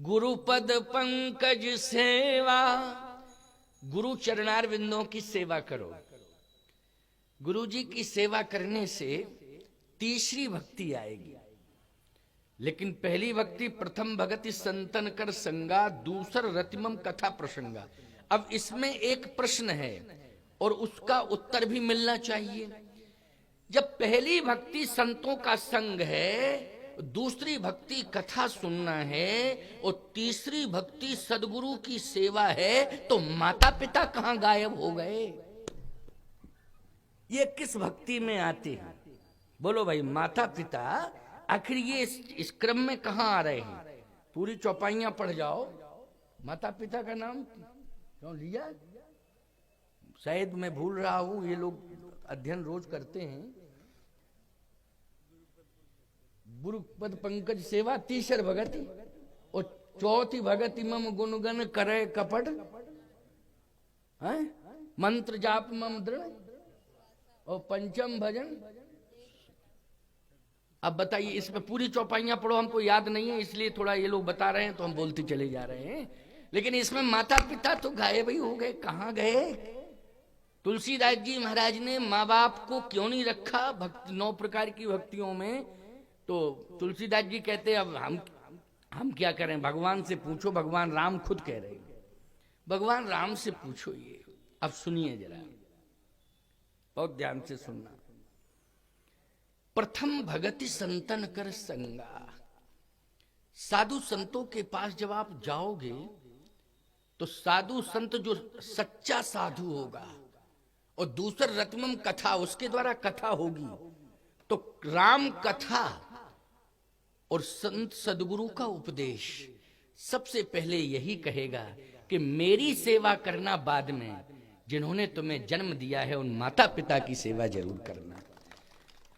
गुरुपद पंकज सेवा, गुरु चरणार विंदों की सेवा करो। गुरु जी की सेवा करने से तीसरी भक्ति आएगी। लेकिन पहली भक्ति प्रथम भगति संतन कर संगा, दूसर रतिमम कथा प्रसंगा। अब इसमें एक प्रश्न है और उसका उत्तर भी मिलना चाहिए। जब पहली भक्ति संतों का संग है, दूसरी भक्ति कथा सुनना है और तीसरी भक्ति सदगुरु की सेवा है, तो माता पिता कहां गायब हो गए? ये किस भक्ति में आते हैं? बोलो भाई, माता पिता आखिर ये इस क्रम में कहां आ रहे हैं? पूरी चौपाइयां पढ़ जाओ, माता पिता का नाम क्यों लिया? शायद मैं भूल रहा हूं, ये लोग अध्ययन रोज करते हैं। गुरुपद पंकज सेवा, तीसर भगति और चौथी भगति मम गुणगन करे कपट, मंत्र जाप मम दृढ़ और पंचम भजन। अब बताइए, इसमें पूरी चौपाइयां पढ़ो, हमको याद नहीं है इसलिए थोड़ा ये लोग बता रहे हैं तो हम बोलते चले जा रहे हैं। लेकिन इसमें माता पिता तो गायब ही हो गए। कहां गए? तुलसीदास जी महाराज ने माँ बाप को क्यों नहीं रखा भक्ति 9 प्रकार की भक्तियों में? तो तुलसीदास जी कहते अब हम क्या करें? भगवान से पूछो। भगवान राम खुद कह रहे हैं, भगवान राम से पूछो। ये अब सुनिए जरा, बहुत ध्यान से सुनना। प्रथम भगति संतन कर संगा, साधु संतों के पास जब आप जाओगे तो साधु संत जो सच्चा साधु होगा, और दूसर रत्मम कथा, उसके द्वारा कथा होगी। तो राम कथा और संत सदगुरु का उपदेश सबसे पहले यही कहेगा कि मेरी सेवा करना बाद में, जिन्होंने तुम्हें जन्म दिया है उन माता पिता की सेवा जरूर करना।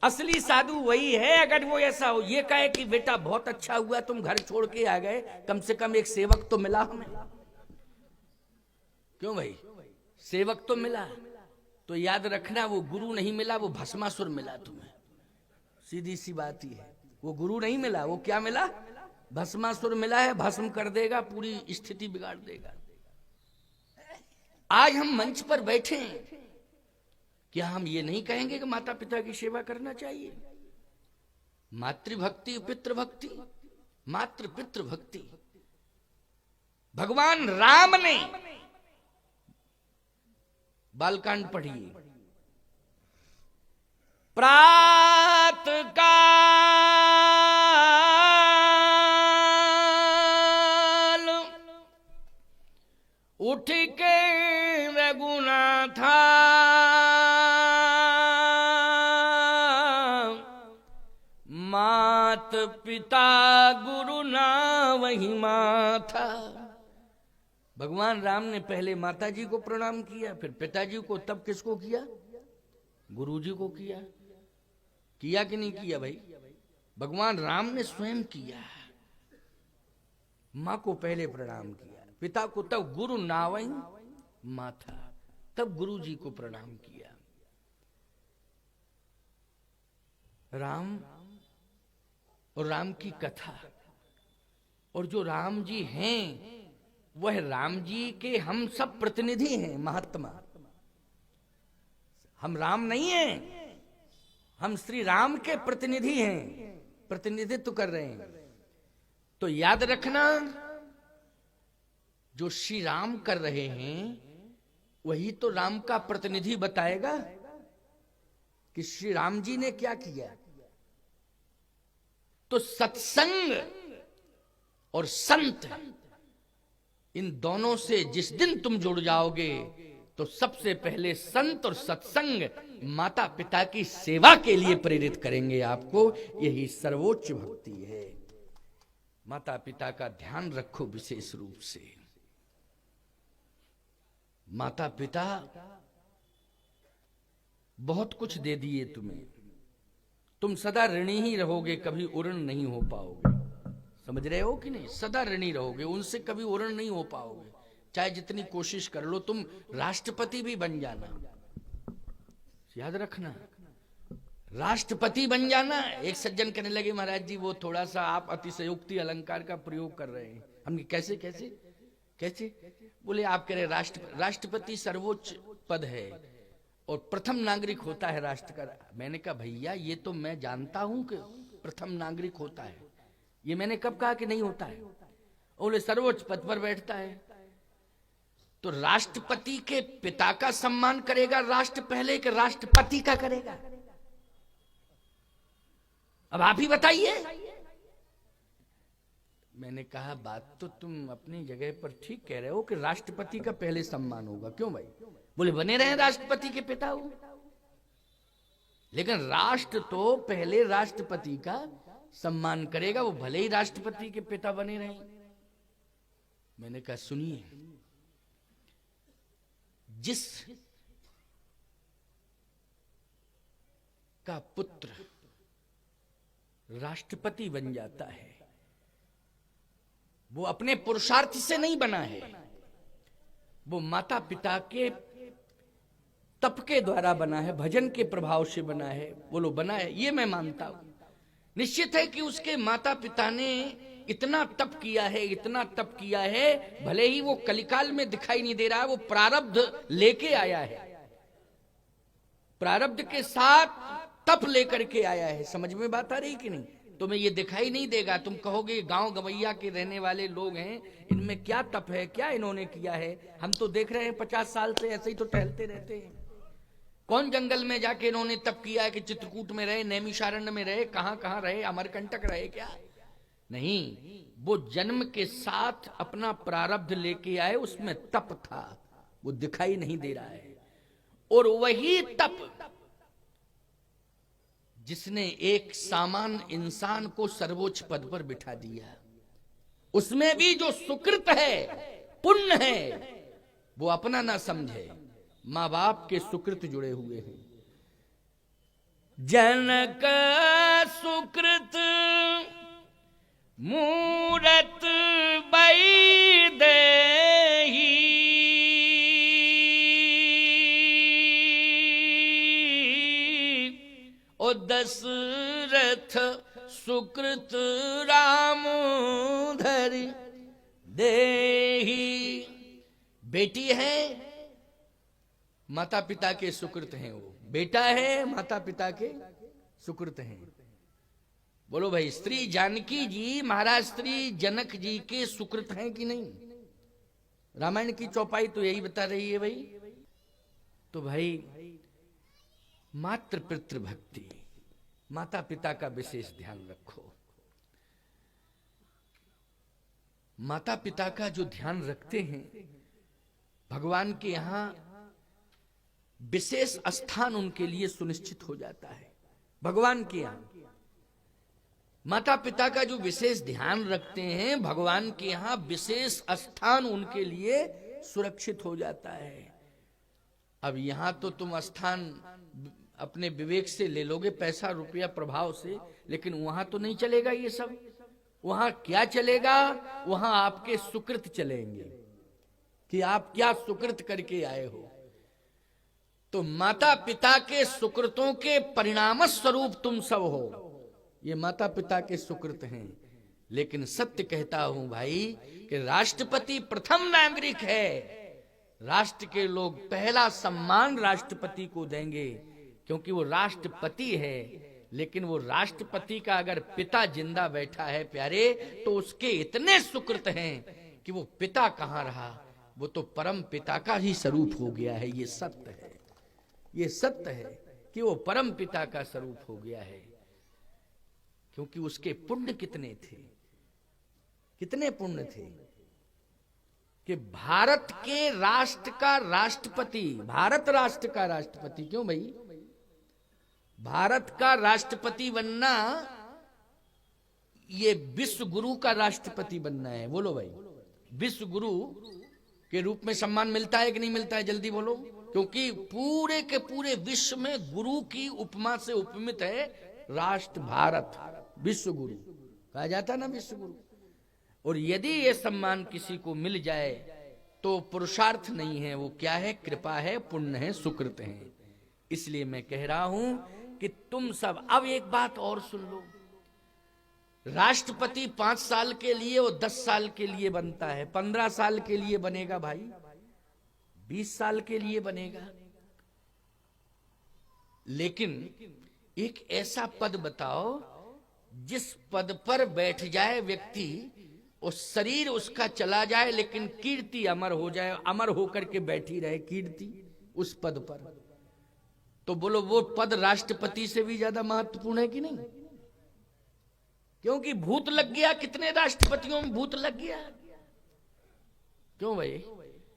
असली साधु वही है। अगर वो ऐसा हो, ये कहे कि बेटा बहुत अच्छा हुआ तुम घर छोड़ के आ गए, कम से कम एक सेवक तो मिला हमें। क्यों भाई? सेवक तो मिला। तो याद रखना, वो गुरु नहीं मिला, वो भस्मासुर मिला तुम्हें। सीधी सी बात ही है, वो गुरु नहीं मिला, वो क्या मिला? भस्मासुर मिला है। भस्म कर देगा, पूरी स्थिति बिगाड़ देगा। आज हम मंच पर बैठे हैं, क्या हम ये नहीं कहेंगे कि माता पिता की सेवा करना चाहिए? मातृभक्ति, पितृभक्ति, मातृ पितृभक्ति। भगवान राम ने, बालकांड पढ़िए, प्रात काल उठ के रघुनाथा, मात पिता गुरु ना वही माथा। भगवान राम ने पहले माता जी को प्रणाम किया, फिर पिताजी को, तब किसको किया? गुरु जी को किया। किया कि नहीं किया भाई? भगवान राम ने स्वयं किया। माँ को पहले प्रणाम किया, पिता को, तब गुरु नावई माथा, तब गुरु जी को प्रणाम किया। राम और राम की कथा, और जो राम जी हैं वह राम जी के हम सब प्रतिनिधि हैं, महात्मा। हम राम नहीं हैं, हम श्री राम के प्रतिनिधि हैं, प्रतिनिधित्व कर रहे हैं। तो याद रखना, जो श्री राम कर रहे हैं वही तो राम का प्रतिनिधि बताएगा कि श्री राम जी ने क्या किया। तो सत्संग और संत, इन दोनों से जिस दिन तुम जुड़ जाओगे तो सबसे पहले संत और सत्संग माता पिता की सेवा के लिए प्रेरित करेंगे आपको। यही सर्वोच्च भक्ति है। माता पिता का ध्यान रखो विशेष रूप से। माता पिता बहुत कुछ दे दिए तुम्हें, तुम सदा ऋणी ही रहोगे, कभी उऋण नहीं हो पाओगे। समझ रहे हो कि नहीं? सदा ऋणी रहोगे, उनसे कभी उऋण नहीं हो पाओगे, चाहे जितनी कोशिश कर लो। तुम राष्ट्रपति भी बन जाना, याद रखना, राष्ट्रपति बन जाना। एक सज्जन कहने लगे महाराज जी वो थोड़ा सा आप अतिशयोक्ति अलंकार का प्रयोग कर रहे हैं। हमने कैसे कैसे कैसे? बोले आप कह रहे राष्ट्रपति सर्वोच्च पद है और प्रथम नागरिक होता है राष्ट्र का। मैंने कहा भैया ये तो मैं जानता हूं कि प्रथम नागरिक होता है, ये मैंने कब कहा कि नहीं होता है? बोले सर्वोच्च पद पर बैठता है। तो राष्ट्रपति के पिता का सम्मान करेगा राष्ट्र पहले कि राष्ट्रपति का करेगा? अब आप ही बताइए। मैंने कहा बात तो तुम अपनी जगह पर ठीक कह रहे हो कि राष्ट्रपति का पहले सम्मान होगा। क्यों भाई? बोले बने रहे राष्ट्रपति के पिता हो, लेकिन राष्ट्र तो पहले राष्ट्रपति का सम्मान करेगा, वो भले ही राष्ट्रपति के पिता बने रहे। मैंने कहा सुनिए, जिस का पुत्र राष्ट्रपति बन जाता है वो अपने पुरुषार्थ से नहीं बना है, वो माता पिता के तप के द्वारा बना है, भजन के प्रभाव से बना है। बोलो बना है, ये मैं मानता हूं। निश्चित है कि उसके माता पिता ने इतना तप किया है, इतना तप किया है, भले ही वो कलिकाल में दिखाई नहीं दे रहा है, वो प्रारब्ध लेके आया है, प्रारब्ध के साथ तप लेकर के आया है। समझ में बात आ रही कि नहीं? तुम्हें ये दिखाई नहीं देगा, तुम कहोगे गांव गवैया के रहने वाले लोग हैं, इनमें क्या तप है, क्या इन्होंने किया है? हम तो देख रहे हैं 50 साल से ऐसे ही तो टहलते रहते हैं। कौन जंगल में जाके इन्होंने तप किया है कि चित्रकूट में रहे, नैमिषारण्य में रहे, कहां कहां रहे, अमरकंटक रहे? क्या नहीं, वो जन्म के साथ अपना प्रारब्ध लेके आए, उसमें तप था, वो दिखाई नहीं दे रहा है। और वही तप जिसने एक सामान्य इंसान को सर्वोच्च पद पर बिठा दिया, उसमें भी जो सुकृत है, पुण्य है, वो अपना ना समझे, मां बाप के सुकृत जुड़े हुए हैं। जनक सुकृत मूरत बैदेही, ओ दशरथ सुकृत राम धरि देही। बेटी है, माता पिता के सुकृत हैं, वो बेटा है, माता पिता के सुकृत हैं। बोलो भाई, स्त्री जानकी जी महाराज श्री जनक जी के सुकृत हैं कि नहीं? रामायण की चौपाई तो यही बता रही है भाई। तो भाई मातृ पितृ भक्ति, माता पिता का विशेष ध्यान रखो। माता पिता का जो ध्यान रखते हैं, भगवान के यहां विशेष स्थान उनके लिए सुनिश्चित हो जाता है। भगवान के यहां माता पिता का जो विशेष ध्यान रखते हैं, भगवान के यहां विशेष स्थान उनके लिए सुरक्षित हो जाता है। अब यहां तो तुम स्थान अपने विवेक से ले लोगे, पैसा रुपया प्रभाव से, लेकिन वहां तो नहीं चलेगा ये सब। वहां क्या चलेगा? वहां आपके सुकृत चलेंगे कि आप क्या सुकृत करके आए हो। तो माता पिता के सुकृतों के परिणाम स्वरूप तुम सब हो, ये माता पिता के सुकृत हैं। लेकिन सत्य कहता हूं भाई कि राष्ट्रपति प्रथम नागरिक है। राष्ट्र के लोग पहला सम्मान राष्ट्रपति को देंगे, क्योंकि वो राष्ट्रपति है। लेकिन वो राष्ट्रपति का अगर पिता जिंदा बैठा है प्यारे, तो उसके इतने सुकृत हैं कि वो पिता कहां रहा, वो तो परम पिता का ही स्वरूप हो गया है। ये सत्य है, ये सत्य है कि वो परम पिता का स्वरूप हो गया है। क्योंकि उसके पुण्य कितने थे, कितने पुण्य थे कि भारत के राष्ट्र का राष्ट्रपति, भारत राष्ट्र का राष्ट्रपति, क्यों भाई? भारत का राष्ट्रपति बनना, ये विश्व गुरु का राष्ट्रपति बनना है। बोलो भाई, विश्व गुरु के रूप में सम्मान मिलता है कि नहीं मिलता है? जल्दी बोलो। क्योंकि पूरे के पूरे विश्व में गुरु की उपमा से उपमित है राष्ट्र भारत, विश्व गुरु कहा जाता ना, विश्व गुरु। और यदि ये सम्मान किसी को मिल जाए तो पुरुषार्थ नहीं है, वो क्या है? कृपा है, पुण्य है, सुकृत है। इसलिए मैं कह रहा हूं कि तुम सब, अब एक बात और सुन लो, राष्ट्रपति 5 साल के लिए और 10 साल के लिए बनता है, 15 साल के लिए बनेगा भाई, 20 साल के लिए बनेगा। लेकिन एक ऐसा पद बताओ जिस पद पर बैठ जाए व्यक्ति, उस शरीर उसका चला जाए लेकिन कीर्ति अमर हो जाए, अमर होकर के बैठी रहे कीर्ति उस पद पर। तो बोलो वो पद राष्ट्रपति से भी ज्यादा महत्वपूर्ण है कि नहीं? क्योंकि भूत लग गया, कितने राष्ट्रपतियों में भूत लग गया। क्यों भाई?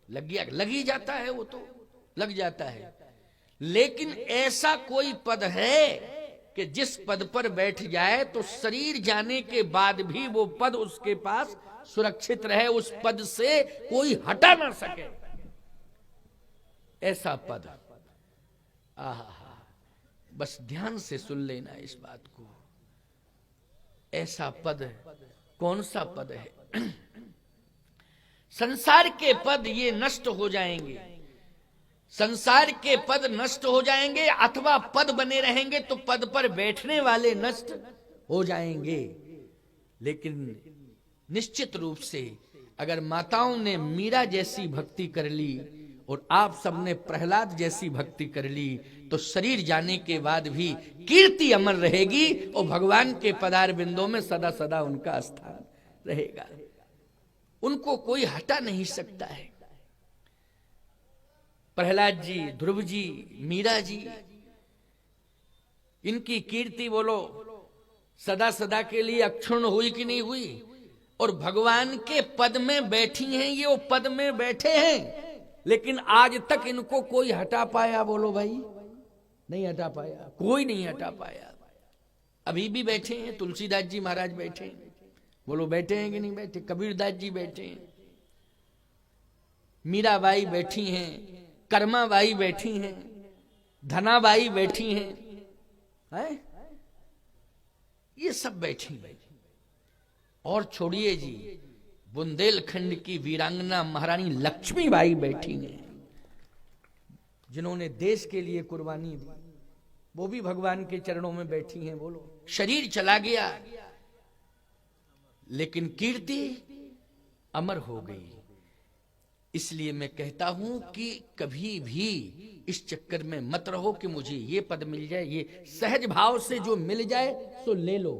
लग गया, लग ही जाता है, वो तो लग जाता है। लेकिन ऐसा कोई पद है कि जिस पद पर बैठ जाए तो शरीर जाने के बाद भी वो पद उसके पास सुरक्षित रहे, उस पद से कोई हटा ना सके, ऐसा पद। आहा, बस ध्यान से सुन लेना इस बात को। ऐसा पद कौन सा पद है? संसार के पद ये नष्ट हो जाएंगे, संसार के पद नष्ट हो जाएंगे, अथवा पद बने रहेंगे तो पद पर बैठने वाले नष्ट हो जाएंगे। लेकिन निश्चित रूप से अगर माताओं ने मीरा जैसी भक्ति कर ली और आप सबने प्रहलाद जैसी भक्ति कर ली तो शरीर जाने के बाद भी कीर्ति अमर रहेगी और भगवान के पदार बिंदों में सदा सदा उनका स्थान रहेगा, उनको कोई हटा नहीं सकता है। प्रहलाद जी, ध्रुव जी, मीरा जी, इनकी कीर्ति बोलो सदा सदा के लिए अक्षुण्ण हुई कि नहीं हुई? और भगवान के पद में बैठी हैं, ये वो पद में बैठे हैं, लेकिन आज तक इनको कोई हटा पाया? बोलो भाई, नहीं हटा पाया, कोई नहीं हटा पाया। अभी भी बैठे हैं, तुलसीदास जी महाराज बैठे हैं, बोलो बैठे हैं कि नहीं बैठे? कबीरदास जी बैठे हैं, मीराबाई बैठी हैं, कर्माबाई बैठी हैं, धनाबाई बैठी हैं, ये सब बैठी हैं। और छोड़िए जी, बुंदेलखंड की वीरांगना महारानी लक्ष्मीबाई बैठी हैं, जिन्होंने देश के लिए कुर्बानी दी, वो भी भगवान के चरणों में बैठी हैं। बोलो, शरीर चला गया लेकिन कीर्ति अमर हो गई। इसलिए मैं कहता हूं कि कभी भी इस चक्कर में मत रहो कि मुझे ये पद मिल जाए, ये सहज भाव से जो मिल जाए सो ले लो,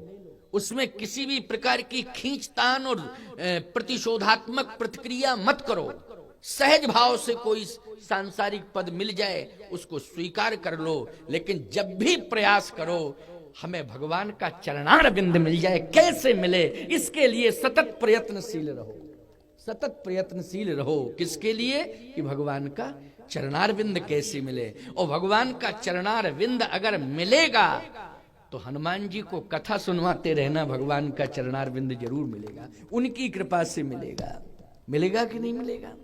उसमें किसी भी प्रकार की खींचतान और प्रतिशोधात्मक प्रतिक्रिया मत करो। सहज भाव से कोई सांसारिक पद मिल जाए उसको स्वीकार कर लो, लेकिन जब भी प्रयास करो हमें भगवान का चरणार बिंद मिल जाए। कैसे मिले, इसके लिए सतत प्रयत्नशील रहो, सतत प्रयत्नशील रहो। किसके लिए? कि भगवान का चरणार बिंद कैसे मिले। और भगवान का चरणार बिंद अगर मिलेगा तो हनुमान जी को कथा सुनवाते रहना, भगवान का चरणार बिंद जरूर मिलेगा, उनकी कृपा से मिलेगा। मिलेगा कि नहीं मिलेगा?